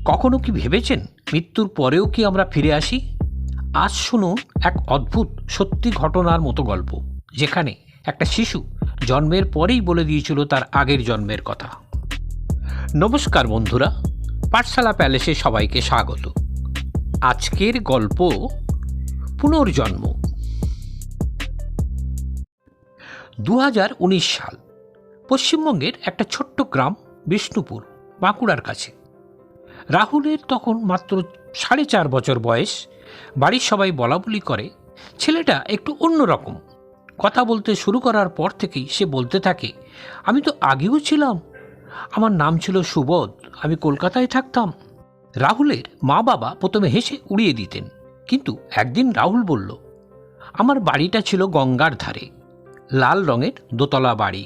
কখনো কি ভেবেছেন মৃত্যুর পরেও কি আমরা ফিরে আসি? আজ শুনুন এক অদ্ভুত সত্যি ঘটনার মতো গল্প, যেখানে একটা শিশু জন্মের পরেই বলে দিয়েছিল তার আগের জন্মের কথা। নমস্কার বন্ধুরা, পাঠশালা প্যালেসে সবাইকে স্বাগত। আজকের গল্প পুনর্জন্ম। 2019 সাল, পশ্চিমবঙ্গের একটা ছোট্ট গ্রাম বিষ্ণুপুর, বাঁকুড়ার কাছে। রাহুলের তখন মাত্র 4.5 বছর বয়স। বাড়ির সবাই বলাবলি করে ছেলেটা একটু অন্যরকম। কথা বলতে শুরু করার পর থেকেই সে বলতে থাকে, আমি তো আগেও ছিলাম, আমার নাম ছিল সুবোধ, আমি কলকাতায় থাকতাম। রাহুলের মা বাবা প্রথমে হেসে উড়িয়ে দিতেন, কিন্তু একদিন রাহুল বলল, আমার বাড়িটা ছিল গঙ্গার ধারে, লাল রঙের দোতলা বাড়ি,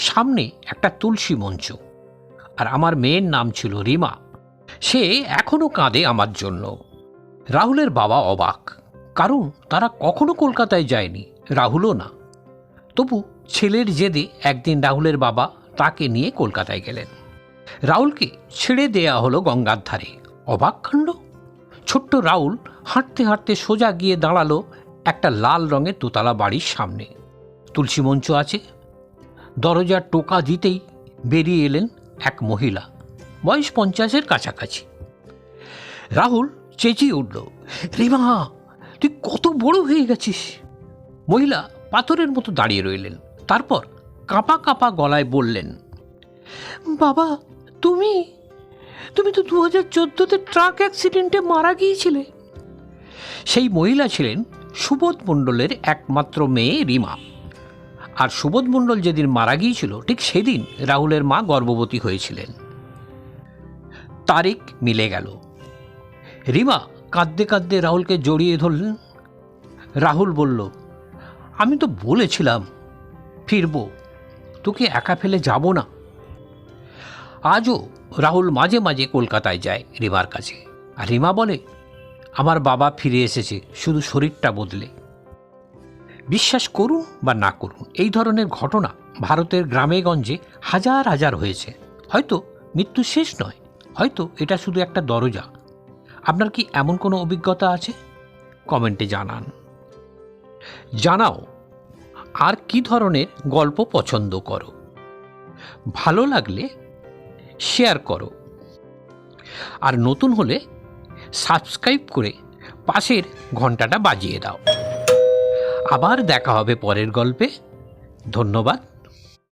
সামনে একটা তুলসী মঞ্চ, আর আমার মেয়ের নাম ছিল রিমা। সে এখনও কাঁদে আমার জন্য। রাহুলের বাবা অবাক, কারণ তারা কখনো কলকাতায় যায়নি, রাহুলও না। তবু ছেলের জেদে একদিন রাহুলের বাবা তাকে নিয়ে কলকাতায় গেলেন। রাহুলকে ছেড়ে দেয়া হলো গঙ্গার ধারে। অবাক কাণ্ড! ছোট্ট রাহুল হাঁটতে হাঁটতে সোজা গিয়ে দাঁড়ালো একটা লাল রঙের দোতলা বাড়ির সামনে। তুলসী মঞ্চ আছে। দরজার টোকা দিতেই বেরিয়ে এলেন এক মহিলা, বয়স 50-এর কাছাকাছি। রাহুল চেঁচিয়ে উঠল, রিমা, তুই কত বড় হয়ে গেছিস! মহিলা পাথরের মতো দাঁড়িয়ে রইলেন, তারপর কাঁপা কাঁপা গলায় বললেন, বাবা, তুমি তো 2014-তে ট্রাক অ্যাক্সিডেন্টে মারা গিয়েছিলে। সেই মহিলা ছিলেন সুবোধ মণ্ডলের একমাত্র মেয়ে রিমা। আর সুবোধ মণ্ডল যেদিন মারা গিয়েছিল, ঠিক সেদিন রাহুলের মা গর্ভবতী হয়েছিলেন। তারিখ মিলে গেল। রিমা কাঁদতে কাঁদতে রাহুলকে জড়িয়ে ধরলেন। রাহুল বলল, আমি তো বলেছিলাম ফিরব, তোকে একা ফেলে যাব না। আজও রাহুল মাঝে মাঝে কলকাতায় যায় রিমার কাছে, আর রিমা বলে, আমার বাবা ফিরে এসেছে, শুধু শরীরটা বদলে। বিশ্বাস করুন বা না করুন, এই ধরনের ঘটনা ভারতের গ্রামে গঞ্জে হাজার হাজার হয়েছে। হয়তো মৃত্যু শেষ নয়, হয়তো এটা শুধু একটা দরজা। আপনার কি এমন কোনো অভিজ্ঞতা আছে? কমেন্টে জানাও আর কি ধরনের গল্প পছন্দ করো। ভালো লাগলে শেয়ার করো, আর নতুন হলে সাবস্ক্রাইব করে পাশের ঘন্টাটা বাজিয়ে দাও। আবার দেখা হবে পরের গল্পে। ধন্যবাদ।